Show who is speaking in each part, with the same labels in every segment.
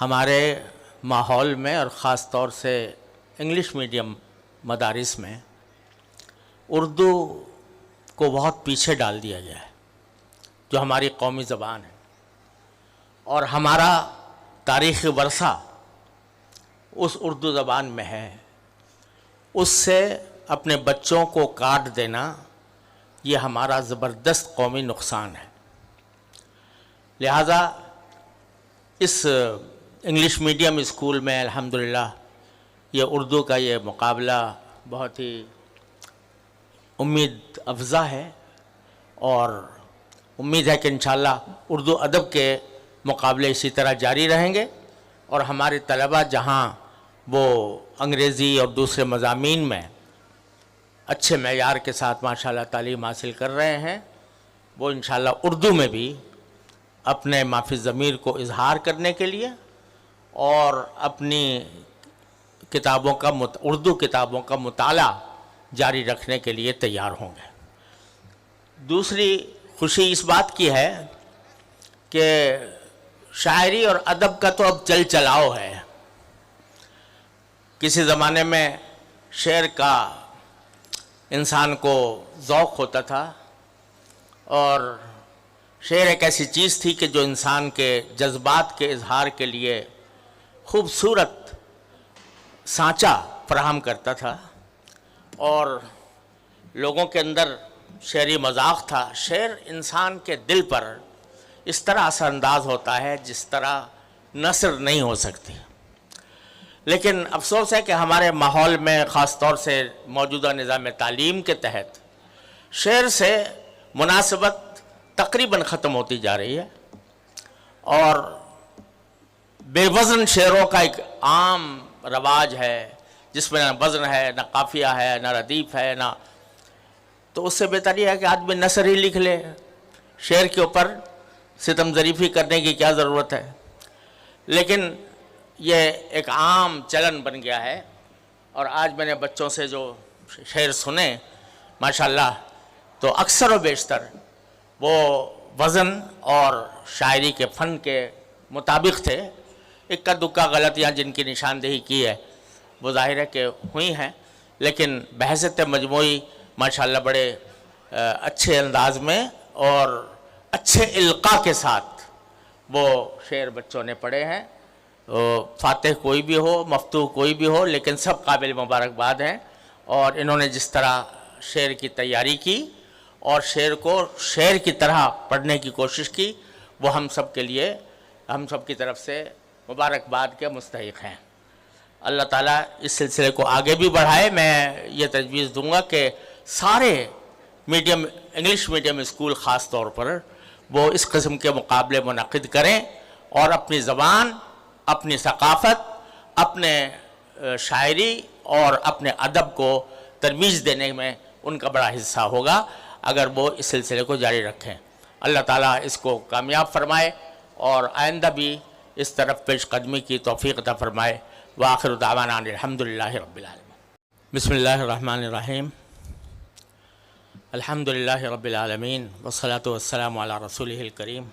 Speaker 1: ہمارے ماحول میں اور خاص طور سے انگلش میڈیم مدارس میں اردو کو بہت پیچھے ڈال دیا گیا ہے، جو ہماری قومی زبان ہے، اور ہمارا تاریخی ورثہ اس اردو زبان میں ہے، اس سے اپنے بچوں کو کاٹ دینا یہ ہمارا زبردست قومی نقصان ہے۔ لہذا اس انگلش میڈیم اسکول میں الحمدللہ یہ اردو کا یہ مقابلہ بہت ہی امید افزا ہے، اور امید ہے کہ انشاءاللہ اردو ادب کے مقابلے اسی طرح جاری رہیں گے، اور ہمارے طلباء جہاں وہ انگریزی اور دوسرے مضامین میں اچھے معیار کے ساتھ ماشاءاللہ تعلیم حاصل کر رہے ہیں، وہ انشاءاللہ اردو میں بھی اپنے ما فی الضمیر کو اظہار کرنے کے لیے اور اپنی کتابوں کا اردو کتابوں کا مطالعہ جاری رکھنے کے لیے تیار ہوں گے۔ دوسری خوشی اس بات کی ہے کہ شاعری اور ادب کا تو اب چل چلاؤ ہے۔ کسی زمانے میں شعر کا انسان کو ذوق ہوتا تھا، اور شعر ایک ایسی چیز تھی کہ جو انسان کے جذبات کے اظہار کے لیے خوبصورت سانچہ فراہم کرتا تھا، اور لوگوں کے اندر شعری مذاق تھا۔ شعر انسان کے دل پر اس طرح اثر انداز ہوتا ہے جس طرح نثر نہیں ہو سکتی۔ لیکن افسوس ہے کہ ہمارے ماحول میں خاص طور سے موجودہ نظام تعلیم کے تحت شعر سے مناسبت تقریباً ختم ہوتی جا رہی ہے، اور بے وزن شعروں کا ایک عام رواج ہے جس میں نہ وزن ہے، نہ قافیہ ہے، نہ ردیف ہے، نہ تو اس سے بہتر یہ ہے کہ آدمی نثر ہی لکھ لے۔ شعر کے اوپر ستم ظریفی کرنے کی کیا ضرورت ہے؟ لیکن یہ ایک عام چلن بن گیا ہے، اور آج میں نے بچوں سے جو شعر سنے ماشاءاللہ تو اکثر و بیشتر وہ وزن اور شاعری کے فن کے مطابق تھے۔ اکا دکا غلطیاں جن کی نشاندہی کی ہے وہ ظاہر ہے کہ ہوئی ہیں، لیکن بحثیت مجموعی ماشاءاللہ بڑے اچھے انداز میں اور اچھے القاء کے ساتھ وہ شعر بچوں نے پڑھے ہیں۔ فاتح کوئی بھی ہو، مفتوح کوئی بھی ہو، لیکن سب قابل مبارکباد ہیں، اور انہوں نے جس طرح شعر کی تیاری کی اور شعر کو شعر کی طرح پڑھنے کی کوشش کی، وہ ہم سب کے لیے، ہم سب کی طرف سے مبارکباد کے مستحق ہیں۔ اللہ تعالیٰ اس سلسلے کو آگے بھی بڑھائے۔ میں یہ تجویز دوں گا کہ سارے انگلش میڈیم اسکول خاص طور پر وہ اس قسم کے مقابلے منعقد کریں، اور اپنی زبان، اپنی ثقافت، اپنے شاعری اور اپنے ادب کو ترویج دینے میں ان کا بڑا حصہ ہوگا اگر وہ اس سلسلے کو جاری رکھیں۔ اللہ تعالیٰ اس کو کامیاب فرمائے اور آئندہ بھی اس طرف پیش قدمی کی توفیق عطا فرمائے۔ وآخر دعوانا ان الحمدللہ رب العالمین۔ بسم اللہ الرحمن الرحیم۔ الحمدللہ رب العالمین، والصلاة والسلام علی رسولہ الکریم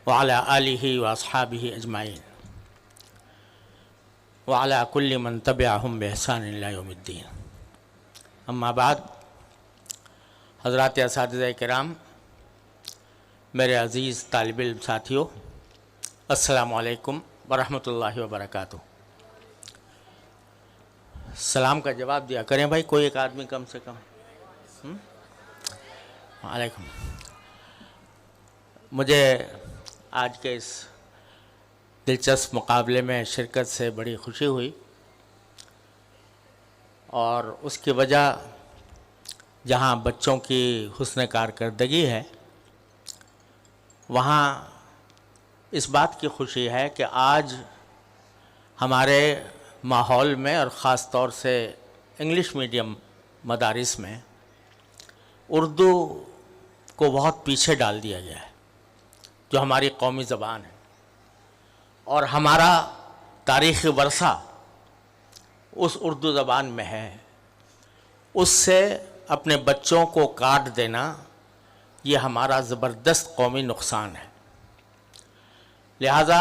Speaker 1: وعلی آلہ واصحابہ اجمعین وعلی کل من تبعہم بإحسان الی یوم الدین۔ اما بعد، حضرات اساتذہ کرام، میرے عزیز طالب علم ساتھیوں، السلام علیکم ورحمۃ اللہ وبرکاتہ۔ سلام کا جواب دیا کریں بھائی، کوئی ایک آدمی کم سے کم۔ وعلیکم۔ مجھے آج کے اس دلچسپ مقابلے میں شرکت سے بڑی خوشی ہوئی، اور اس کی وجہ جہاں بچوں کی حسن کارکردگی ہے، وہاں اس بات کی خوشی ہے کہ آج ہمارے ماحول میں اور خاص طور سے انگلش میڈیم مدارس میں اردو کو بہت پیچھے ڈال دیا گیا ہے، جو ہماری قومی زبان ہے، اور ہمارا تاریخی ورثہ اس اردو زبان میں ہے، اس سے اپنے بچوں کو کاٹ دینا یہ ہمارا زبردست قومی نقصان ہے۔ لہذا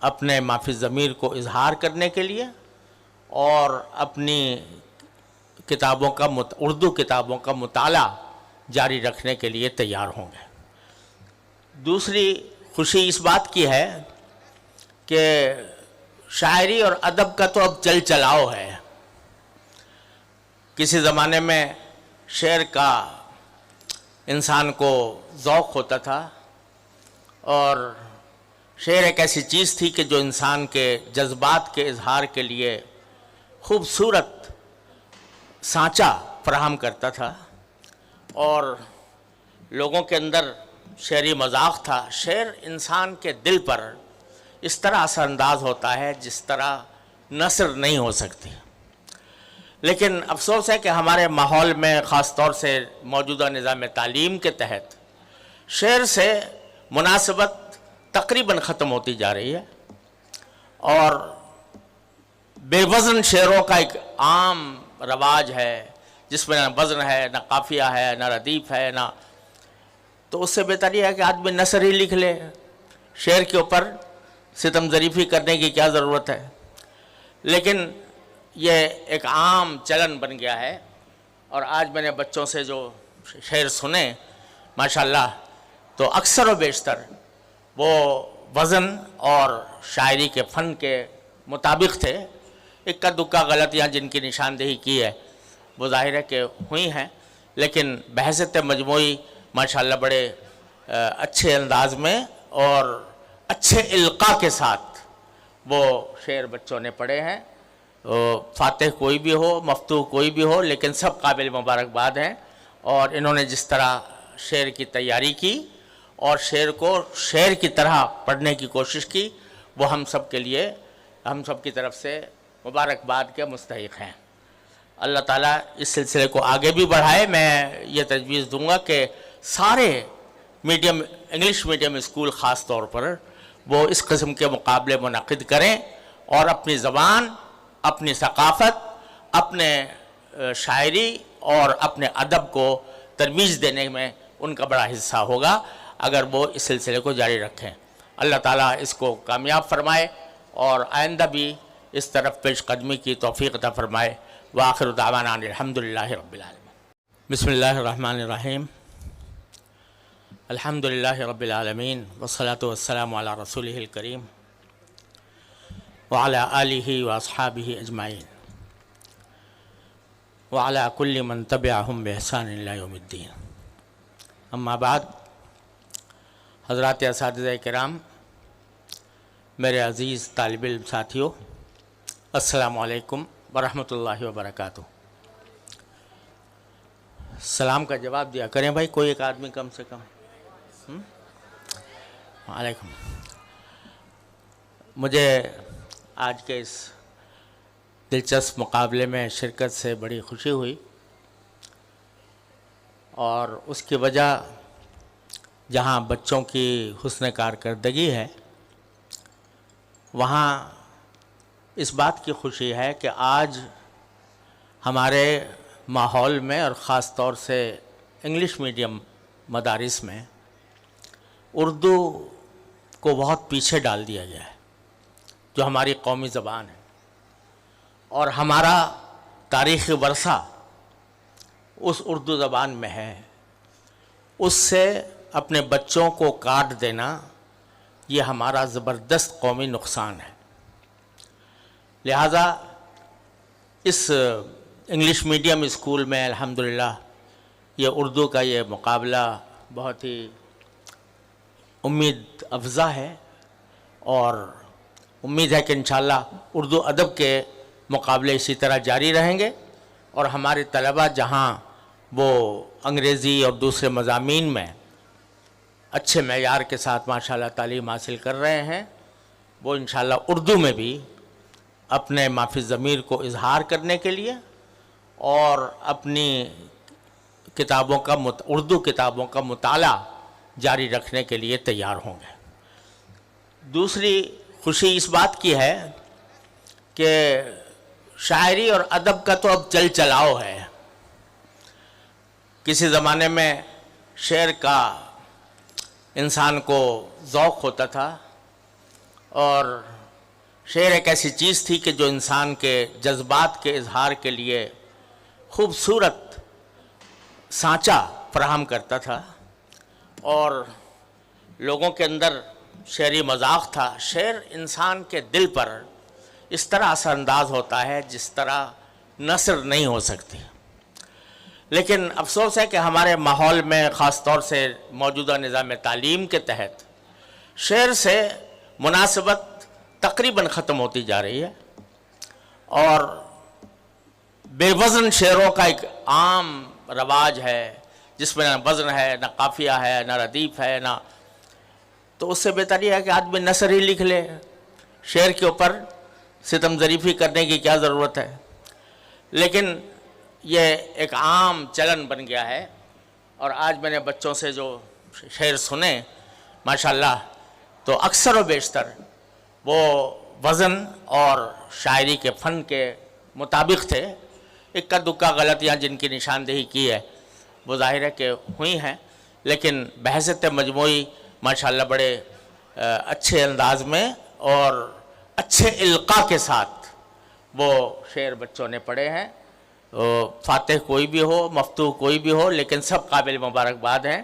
Speaker 1: اپنے معافی ضمیر کو اظہار کرنے کے لیے اور اپنی کتابوں کا اردو کتابوں کا مطالعہ جاری رکھنے کے لیے تیار ہوں گے۔ دوسری خوشی اس بات کی ہے کہ شاعری اور ادب کا تو اب چل چلاؤ ہے۔ کسی زمانے میں شعر کا انسان کو ذوق ہوتا تھا اور شعر ایک ایسی چیز تھی کہ جو انسان کے جذبات کے اظہار کے لیے خوبصورت سانچہ فراہم کرتا تھا اور لوگوں کے اندر شعری مذاق تھا۔ شعر انسان کے دل پر اس طرح اثر انداز ہوتا ہے جس طرح نثر نہیں ہو سکتی۔ لیکن افسوس ہے کہ ہمارے ماحول میں خاص طور سے موجودہ نظام تعلیم کے تحت شعر سے مناسبت تقریباً ختم ہوتی جا رہی ہے اور بے وزن شعروں کا ایک عام رواج ہے جس میں نہ وزن ہے، نہ قافیہ ہے، نہ ردیف ہے، نہ تو اس سے بہتر یہ ہے کہ آدمی نثر ہی لکھ لے۔ شعر کے اوپر ستم ظریفی کرنے کی کیا ضرورت ہے؟ لیکن یہ ایک عام چلن بن گیا ہے اور آج میں نے بچوں سے جو شعر سنے ماشاءاللہ تو اکثر و بیشتر وہ وزن اور شاعری کے فن کے مطابق تھے۔ اکا دکا غلطیاں جن کی نشاندہی کی ہے وہ ظاہر ہے کہ ہوئی ہیں، لیکن بحثیت مجموعی ماشاءاللہ بڑے اچھے انداز میں اور اچھے القاء کے ساتھ وہ شعر بچوں نے پڑھے ہیں۔ فاتح کوئی بھی ہو، مفتوح کوئی بھی ہو، لیکن سب قابل مبارکباد ہیں اور انہوں نے جس طرح شعر کی تیاری کی اور شعر کو شعر کی طرح پڑھنے کی کوشش کی وہ ہم سب کے لیے، ہم سب کی طرف سے مبارکباد کے مستحق ہیں۔ اللہ تعالیٰ اس سلسلے کو آگے بھی بڑھائے۔ میں یہ تجویز دوں گا کہ سارے میڈیم انگلش میڈیم اسکول خاص طور پر وہ اس قسم کے مقابلے منعقد کریں اور اپنی زبان، اپنی ثقافت، اپنے شاعری اور اپنے ادب کو ترویج دینے میں ان کا بڑا حصہ ہوگا اگر وہ اس سلسلے کو جاری رکھیں۔ اللہ تعالیٰ اس کو کامیاب فرمائے اور آئندہ بھی اس طرف پیش قدمی کی توفیق عطا فرمائے۔ وآخر دعوانا الحمدللہ رب العالمین۔ بسم اللہ الرحمن الرحیم۔ الحمدللہ رب العالمین والصلاة والسلام علی رسولہ الکریم وعلی آلہ واصحابہ اجمعین وعلی کل من تبعہم بإحسان الی یوم الدین۔ اما بعد، حضرات اساتذہ کرام، میرے عزیز طالب علم ساتھیوں، السلام علیکم ورحمۃ اللہ وبرکاتہ۔ سلام کا جواب دیا کریں بھائی، کوئی ایک آدمی کم سے کم۔ وعلیکم۔ مجھے آج کے اس دلچسپ مقابلے میں شرکت سے بڑی خوشی ہوئی اور اس کی وجہ جہاں بچوں کی حسن کارکردگی ہے وہاں اس بات کی خوشی ہے کہ آج ہمارے ماحول میں اور خاص طور سے انگلش میڈیم مدارس میں اردو کو بہت پیچھے ڈال دیا گیا ہے، جو ہماری قومی زبان ہے اور ہمارا تاریخی ورثہ اس اردو زبان میں ہے۔ اس سے اپنے بچوں کو کاٹ دینا یہ ہمارا زبردست قومی نقصان ہے۔ لہذا اس انگلش میڈیم اسکول میں الحمدللہ یہ اردو کا یہ مقابلہ بہت ہی امید افزا ہے اور امید ہے کہ انشاءاللہ اردو ادب کے مقابلے اسی طرح جاری رہیں گے اور ہمارے طلباء جہاں وہ انگریزی اور دوسرے مضامین میں اچھے معیار کے ساتھ ماشاءاللہ تعلیم حاصل کر رہے ہیں، وہ انشاءاللہ اردو میں بھی اپنے معافی ضمیر کو اظہار کرنے کے لیے اور اپنی کتابوں کا اردو کتابوں کا مطالعہ جاری رکھنے کے لیے تیار ہوں گے۔ دوسری خوشی اس بات کی ہے کہ شاعری اور ادب کا تو اب چل چلاؤ ہے۔ کسی زمانے میں شعر کا انسان کو ذوق ہوتا تھا اور شعر ایک ایسی چیز تھی کہ جو انسان کے جذبات کے اظہار کے لیے خوبصورت سانچہ فراہم کرتا تھا، اور لوگوں کے اندر شعری مذاق تھا۔ شعر انسان کے دل پر اس طرح اثر انداز ہوتا ہے جس طرح نثر نہیں ہو سکتی۔ لیکن افسوس ہے کہ ہمارے ماحول میں، خاص طور سے موجودہ نظام تعلیم کے تحت، شعر سے مناسبت تقریباً ختم ہوتی جا رہی ہے، اور بے وزن شعروں کا ایک عام رواج ہے جس میں نہ وزن ہے، نہ قافیہ ہے، نہ ردیف ہے، نہ، تو اس سے بہتر یہ ہے کہ آدمی نثر ہی لکھ لے۔ شعر کے اوپر ستم ظریفی کرنے کی کیا ضرورت ہے؟ لیکن یہ ایک عام چلن بن گیا ہے، اور آج میں نے بچوں سے جو شعر سنے ماشاءاللہ، تو اکثر و بیشتر وہ وزن اور شاعری کے فن کے مطابق تھے۔ اکا دکا غلطیاں جن کی نشاندہی کی ہے وہ ظاہر ہے کہ ہوئی ہیں، لیکن بحثیت مجموعی ماشاءاللہ بڑے اچھے انداز میں اور اچھے القاء کے ساتھ وہ شعر بچوں نے پڑھے ہیں۔ فاتح کوئی بھی ہو، مفتوح کوئی بھی ہو، لیکن سب قابل مبارکباد ہیں،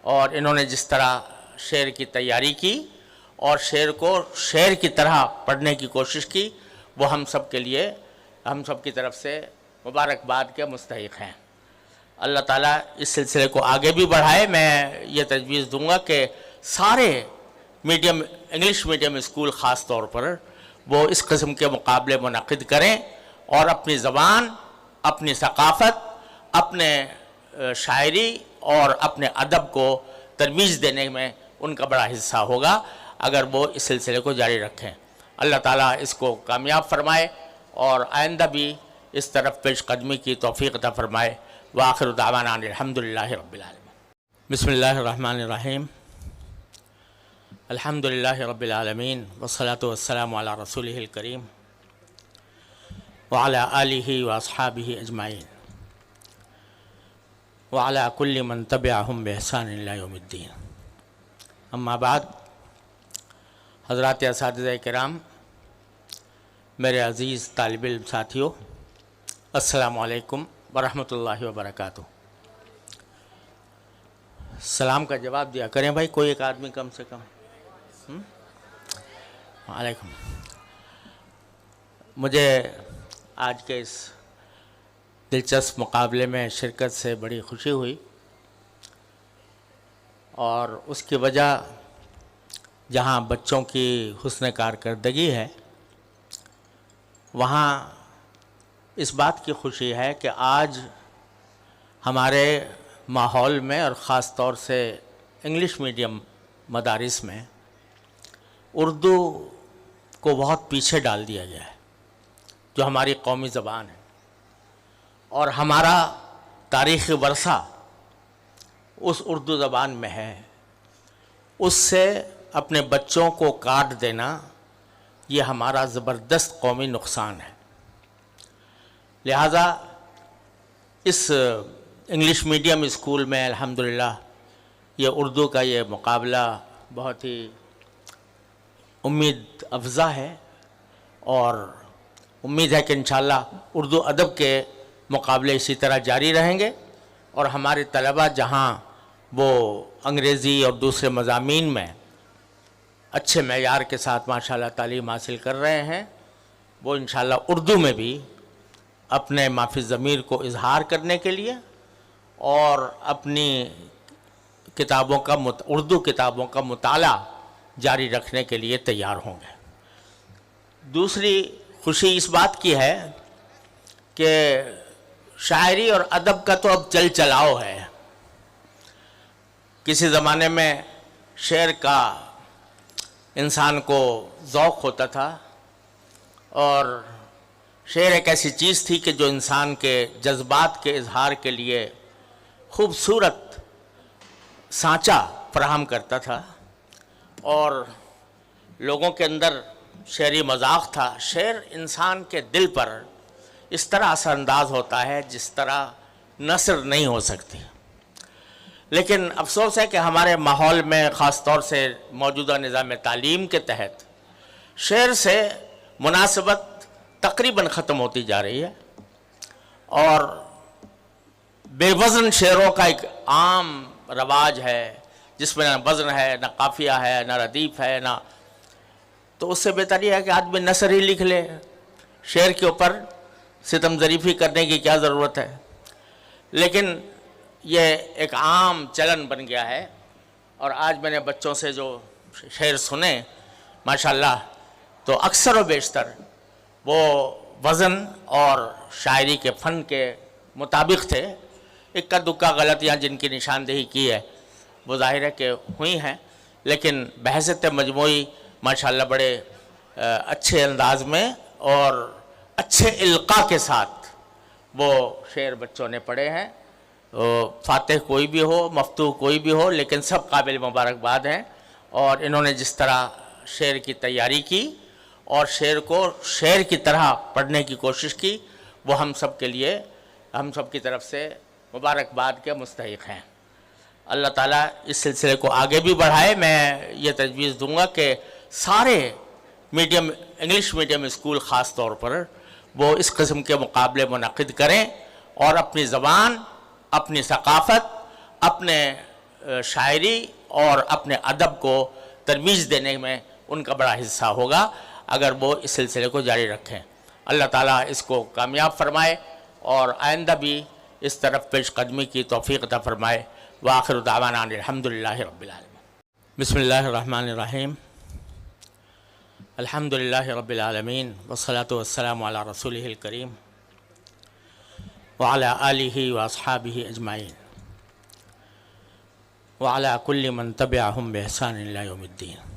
Speaker 1: اور انہوں نے جس طرح شعر کی تیاری کی اور شعر کو شعر کی طرح پڑھنے کی کوشش کی، وہ ہم سب کے لیے، ہم سب کی طرف سے مبارکباد کے مستحق ہیں۔ اللہ تعالیٰ اس سلسلے کو آگے بھی بڑھائے۔ میں یہ تجویز دوں گا کہ سارے میڈیم، انگلش میڈیم اسکول خاص طور پر، وہ اس قسم کے مقابلے منعقد کریں، اور اپنی زبان، اپنی ثقافت، اپنے شاعری اور اپنے ادب کو ترویج دینے میں ان کا بڑا حصہ ہوگا اگر وہ اس سلسلے کو جاری رکھیں۔ اللہ تعالیٰ اس کو کامیاب فرمائے اور آئندہ بھی اس طرف پیش قدمی کی توفیق عطا فرمائے۔ وآخر دعوانا الحمدللہ رب العالمین۔ بسم اللہ الرحمن الرحیم۔ الحمدللہ رب العالمین، والصلاة والسلام علی رسولہ الکریم وعلی آلہ واصحابہ اجمعین وعلی کل من تبعہم بإحسان الی یوم الدین۔ اما بعد، حضرات اساتذہ کرام، میرے عزیز طالب علم ساتھیوں، السلام علیکم ورحمۃ اللہ وبرکاتہ۔ سلام کا جواب دیا کریں بھائی، کوئی ایک آدمی کم سے کم۔ وعلیکم۔ مجھے آج کے اس دلچسپ مقابلے میں شرکت سے بڑی خوشی ہوئی، اور اس کی وجہ جہاں بچوں کی حسن کارکردگی ہے، وہاں اس بات کی خوشی ہے کہ آج ہمارے ماحول میں، اور خاص طور سے انگلش میڈیم مدارس میں، اردو کو بہت پیچھے ڈال دیا گیا ہے، جو ہماری قومی زبان ہے، اور ہمارا تاریخی ورثہ اس اردو زبان میں ہے۔ اس سے اپنے بچوں کو کاٹ دینا، یہ ہمارا زبردست قومی نقصان ہے۔ لہذا اس انگلش میڈیم اسکول میں الحمدللہ یہ اردو کا یہ مقابلہ بہت ہی امید افزا ہے، اور امید ہے کہ انشاءاللہ اردو ادب کے مقابلے اسی طرح جاری رہیں گے، اور ہمارے طلباء جہاں وہ انگریزی اور دوسرے مضامین میں اچھے معیار کے ساتھ ماشاءاللہ تعلیم حاصل کر رہے ہیں، وہ انشاءاللہ اردو میں بھی اپنے مافی ضمیر کو اظہار کرنے کے لیے اور اپنی کتابوں کا اردو کتابوں کا مطالعہ جاری رکھنے کے لیے تیار ہوں گے۔ دوسری خوشی اس بات کی ہے کہ شاعری اور ادب کا تو اب چل چلاؤ ہے۔ کسی زمانے میں شعر کا انسان کو ذوق ہوتا تھا، اور شعر ایک ایسی چیز تھی کہ جو انسان کے جذبات کے اظہار کے لیے خوبصورت سانچہ فراہم کرتا تھا، اور لوگوں کے اندر شعری مذاق تھا۔ شعر انسان کے دل پر اس طرح اثر انداز ہوتا ہے جس طرح نثر نہیں ہو سکتی۔ لیکن افسوس ہے کہ ہمارے ماحول میں، خاص طور سے موجودہ نظام تعلیم کے تحت، شعر سے مناسبت تقریباً ختم ہوتی جا رہی ہے اور بے وزن شعروں کا ایک عام رواج ہے جس میں نہ وزن ہے، نہ قافیہ ہے، نہ ردیف ہے، نہ تو اس سے بہتر یہ ہے کہ آدمی نثر ہی لکھ لے. شعر کے اوپر ستم ظریفی کرنے کی کیا ضرورت ہے. لیکن یہ ایک عام چلن بن گیا ہے اور آج میں نے بچوں سے جو شعر سنے ماشاءاللہ تو اکثر و بیشتر وہ وزن اور شاعری کے فن کے مطابق تھے. اکا دکا غلطیاں جن کی نشاندہی کی ہے وہ ظاہر ہے کہ ہوئی ہیں، لیکن بحثیت مجموعی ماشاءاللہ بڑے اچھے انداز میں اور اچھے القاء کے ساتھ وہ شعر بچوں نے پڑھے ہیں. فاتح کوئی بھی ہو، مفتوح کوئی بھی ہو، لیکن سب قابل مبارکباد ہیں. اور انہوں نے جس طرح شعر کی تیاری کی اور شعر کو شعر کی طرح پڑھنے کی کوشش کی وہ ہم سب کے لیے، ہم سب کی طرف سے مبارکباد کے مستحق ہیں. اللہ تعالیٰ اس سلسلے کو آگے بھی بڑھائے. میں یہ تجویز دوں گا کہ سارے میڈیم انگلش میڈیم اسکول خاص طور پر وہ اس قسم کے مقابلے منعقد کریں اور اپنی زبان، اپنی ثقافت، اپنے شاعری اور اپنے ادب کو ترویج دینے میں ان کا بڑا حصہ ہوگا اگر وہ اس سلسلے کو جاری رکھیں. اللہ تعالیٰ اس کو کامیاب فرمائے اور آئندہ بھی اس طرف پیش قدمی کی توفیق عطا فرمائے. وآخر دعوانا الحمدللہ رب العالمین. بسم اللہ الرحمن الرحیم. الحمدللہ رب العالمین والصلاة والسلام علی رسولہ الکریم وعلی آلہ واصحابہ اجمعین وعلی کل من تبعہم بإحسان الی یوم الدین.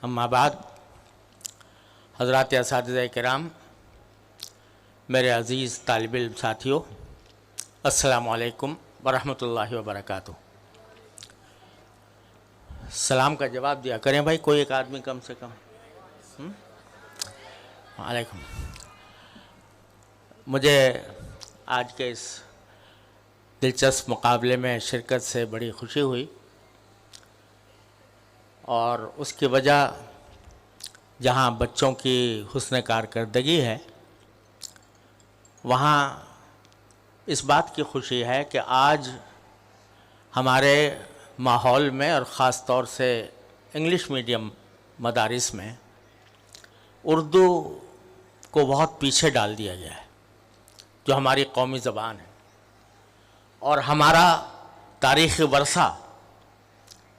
Speaker 1: اما بعد، حضرات اساتذہ کرام، میرے عزیز طالب علم ساتھیوں، السلام علیکم ورحمۃ اللہ وبرکاتہ. سلام کا جواب دیا کریں بھائی، کوئی ایک آدمی کم سے کم. علیکم. مجھے آج کے اس دلچسپ مقابلے میں شرکت سے بڑی خوشی ہوئی اور اس کی وجہ جہاں بچوں کی حسن کارکردگی ہے وہاں اس بات کی خوشی ہے کہ آج ہمارے ماحول میں اور خاص طور سے انگلش میڈیم مدارس میں اردو کو بہت پیچھے ڈال دیا گیا ہے، جو ہماری قومی زبان ہے اور ہمارا تاریخی ورثہ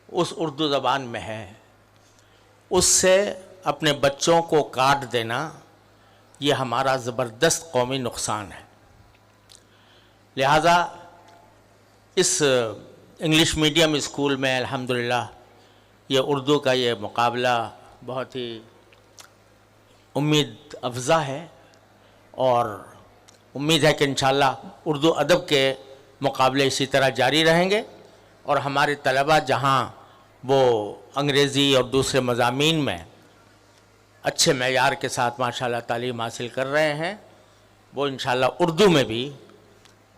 Speaker 1: اس اردو زبان میں ہے. اس سے اپنے بچوں کو کاٹ دینا یہ ہمارا زبردست قومی نقصان ہے. لہذا اس انگلش میڈیم اسکول میں الحمدللہ یہ اردو کا یہ مقابلہ بہت ہی امید افزا ہے اور امید ہے کہ انشاءاللہ اردو ادب کے مقابلے اسی طرح جاری رہیں گے اور ہمارے طلباء جہاں وہ انگریزی اور دوسرے مضامین میں اچھے معیار کے ساتھ ماشاءاللہ تعلیم حاصل کر رہے ہیں وہ انشاءاللہ اردو میں بھی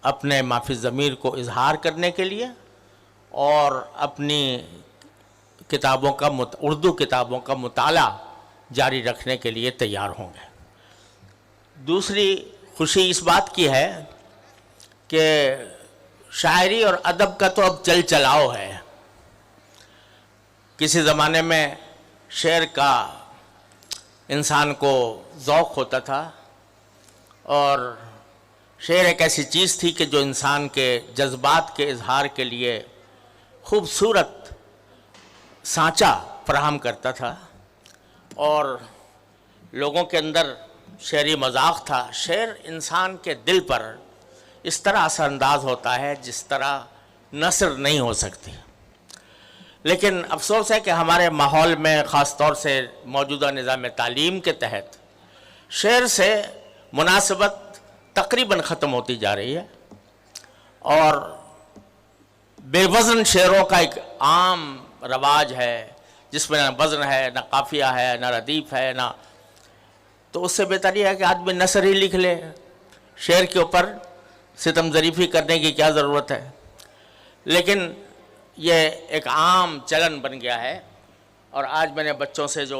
Speaker 1: اپنے مافی ضمیر کو اظہار کرنے کے لیے اور اپنی کتابوں کا اردو کتابوں کا مطالعہ جاری رکھنے کے لیے تیار ہوں گے. دوسری خوشی اس بات کی ہے کہ شاعری اور ادب کا تو اب چل چلاؤ ہے. کسی زمانے میں شعر کا انسان کو ذوق ہوتا تھا اور شعر ایک ایسی چیز تھی کہ جو انسان کے جذبات کے اظہار کے لیے خوبصورت سانچہ فراہم کرتا تھا اور لوگوں کے اندر شعری مذاق تھا. شعر انسان کے دل پر اس طرح اثر انداز ہوتا ہے جس طرح نثر نہیں ہو سکتی. لیکن افسوس ہے کہ ہمارے ماحول میں خاص طور سے موجودہ نظام تعلیم کے تحت شعر سے مناسبت تقریباً ختم ہوتی جا رہی ہے اور بے وزن شعروں کا ایک عام رواج ہے جس میں نہ وزن ہے، نہ قافیہ ہے، نہ ردیف ہے، نہ تو اس سے بہتر یہ ہے کہ آدمی نثر ہی لکھ لے. شعر کے اوپر ستم ظریفی کرنے کی کیا ضرورت ہے. لیکن یہ ایک عام چلن بن گیا ہے اور آج میں نے بچوں سے جو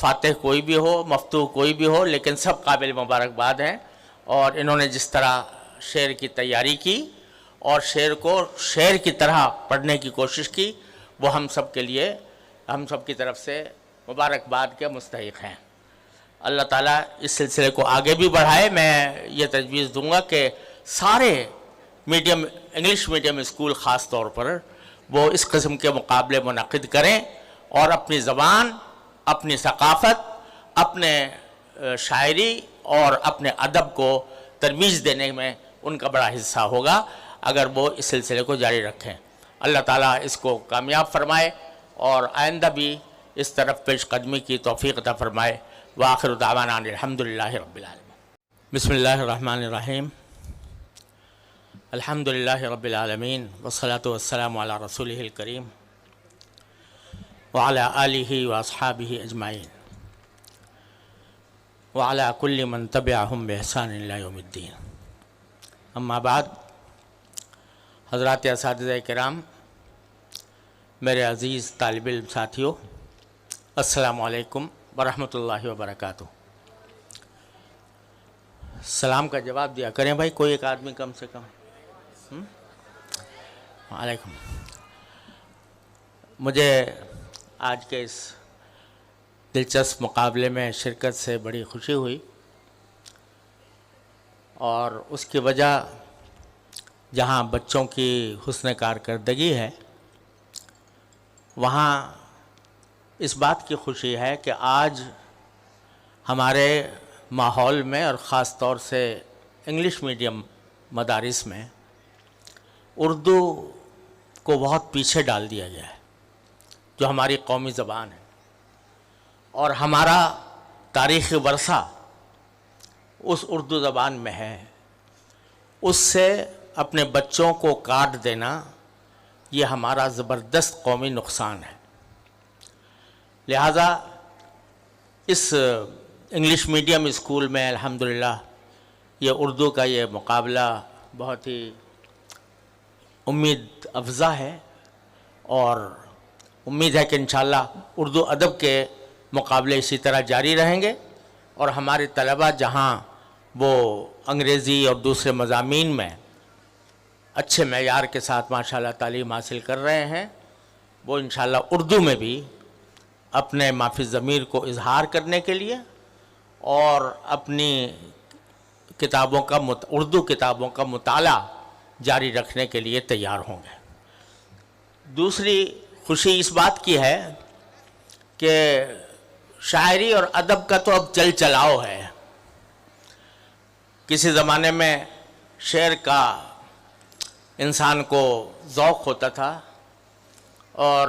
Speaker 1: فاتح کوئی بھی ہو، مفتوح کوئی بھی ہو، لیکن سب قابل مبارکباد ہیں، اور انہوں نے جس طرح شعر کی تیاری کی اور شعر کو شعر کی طرح پڑھنے کی کوشش کی، وہ ہم سب کے لیے، ہم سب کی طرف سے مبارکباد کے مستحق ہیں۔ اللہ تعالیٰ اس سلسلے کو آگے بھی بڑھائے۔ میں یہ تجویز دوں گا کہ سارے میڈیم، انگلش میڈیم اسکول خاص طور پر وہ اس قسم کے مقابلے منعقد کریں، اور اپنی زبان، اپنی ثقافت، اپنے شاعری اور اپنے ادب کو ترویج دینے میں ان کا بڑا حصہ ہوگا اگر وہ اس سلسلے کو جاری رکھیں۔ اللہ تعالیٰ اس کو کامیاب فرمائے اور آئندہ بھی اس طرف پیش قدمی کی توفیق عطا فرمائے۔ وآخر دعوانا الحمدللہ رب العالمین۔ بسم اللہ الرحمن الرحیم۔ الحمدللہ رب العالمین والصلاة والسلام علی رسولہ الکریم وعلی آلہ واصحابہ اجمعین وعلی کل من تبعہم بإحسان الی یوم الدین۔ اما بعد، حضرات اساتذہ کرام، میرے عزیز طالب علم ساتھیوں، السلام علیکم ورحمۃ اللہ وبرکاتہ۔ سلام کا جواب دیا کریں بھائی، کوئی ایک آدمی کم سے کم۔ وعلیکم۔ مجھے آج کے اس دلچسپ مقابلے میں شرکت سے بڑی خوشی ہوئی، اور اس کی وجہ جہاں بچوں کی حسن کارکردگی ہے، وہاں اس بات کی خوشی ہے کہ آج ہمارے ماحول میں اور خاص طور سے انگلش میڈیم مدارس میں اردو کو بہت پیچھے ڈال دیا گیا ہے، جو ہماری قومی زبان ہے، اور ہمارا تاریخی ورثہ اس اردو زبان میں ہے۔ اس سے اپنے بچوں کو کاٹ دینا یہ ہمارا زبردست قومی نقصان ہے۔ لہذا اس انگلش میڈیم اسکول میں الحمدللہ یہ اردو کا یہ مقابلہ بہت ہی امید افزا ہے، اور امید ہے کہ انشاءاللہ اردو ادب کے مقابلے اسی طرح جاری رہیں گے، اور ہمارے طلباء جہاں وہ انگریزی اور دوسرے مضامین میں اچھے معیار کے ساتھ ماشاءاللہ تعلیم حاصل کر رہے ہیں، وہ انشاءاللہ اردو میں بھی اپنے ما فی الضمیر کو اظہار کرنے کے لیے اور اپنی کتابوں کا اردو کتابوں کا مطالعہ جاری رکھنے کے لیے تیار ہوں گے۔ دوسری خوشی اس بات کی ہے کہ شاعری اور ادب کا تو اب چل چلاؤ ہے۔ کسی زمانے میں شعر کا انسان کو ذوق ہوتا تھا، اور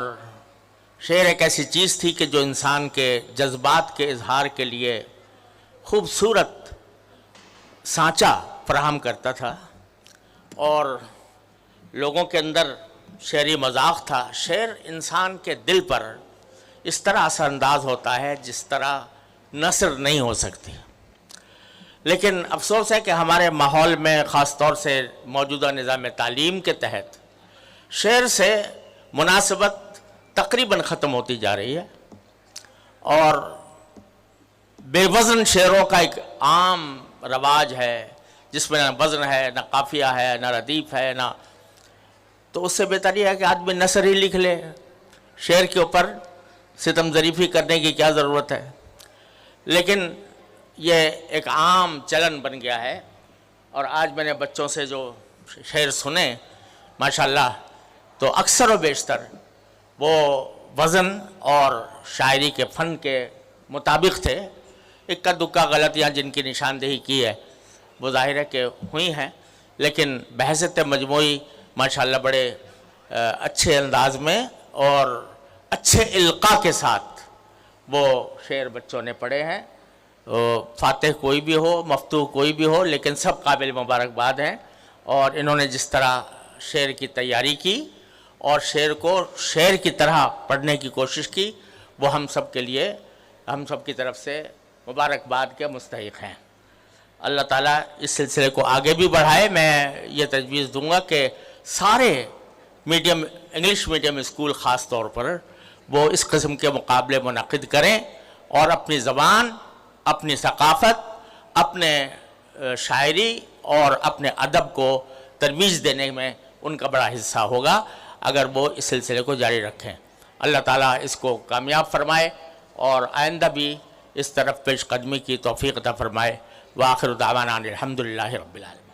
Speaker 1: شعر ایک ایسی چیز تھی کہ جو انسان کے جذبات کے اظہار کے لیے خوبصورت سانچہ فراہم کرتا تھا، اور لوگوں کے اندر شعری مذاق تھا۔ شعر انسان کے دل پر اس طرح اثر انداز ہوتا ہے جس طرح نثر نہیں ہو سکتی۔ لیکن افسوس ہے کہ ہمارے ماحول میں خاص طور سے موجودہ نظام تعلیم کے تحت شعر سے مناسبت تقریباً ختم ہوتی جا رہی ہے، اور بے وزن شعروں کا ایک عام رواج ہے جس میں نہ وزن ہے، نہ قافیہ ہے، نہ ردیف ہے، نہ، تو اس سے بہتر یہ ہے کہ آدمی نثر ہی لکھ لے۔ شعر کے اوپر ستم ظریفی کرنے کی کیا ضرورت ہے؟ لیکن یہ ایک عام چلن بن گیا ہے، اور آج میں نے بچوں سے جو شعر سنے ماشاءاللہ، تو اکثر و بیشتر وہ وزن اور شاعری کے فن کے مطابق تھے۔ اکا دکا غلطیاں جن کی نشاندہی کی ہے وہ ظاہر ہے کہ ہوئی ہیں، لیکن بحثیت مجموعی ماشاءاللہ بڑے اچھے انداز میں اور اچھے القاء کے ساتھ وہ شعر بچوں نے پڑھے ہیں۔ فاتح کوئی بھی ہو، مفتوح کوئی بھی ہو، لیکن سب قابل مبارکباد ہیں، اور انہوں نے جس طرح شعر کی تیاری کی اور شعر کو شعر کی طرح پڑھنے کی کوشش کی، وہ ہم سب کے لیے، ہم سب کی طرف سے مبارکباد کے مستحق ہیں۔ اللہ تعالیٰ اس سلسلے کو آگے بھی بڑھائے۔ میں یہ تجویز دوں گا کہ سارے انگلش میڈیم اسکول خاص طور پر وہ اس قسم کے مقابلے منعقد کریں، اور اپنی زبان، اپنی ثقافت، اپنے شاعری اور اپنے ادب کو ترویج دینے میں ان کا بڑا حصہ ہوگا اگر وہ اس سلسلے کو جاری رکھیں۔ اللہ تعالیٰ اس کو کامیاب فرمائے اور آئندہ بھی اس طرف پیش قدمی کی توفیق عطا فرمائے۔ وآخر دعوانا الحمدللہ رب العالمین۔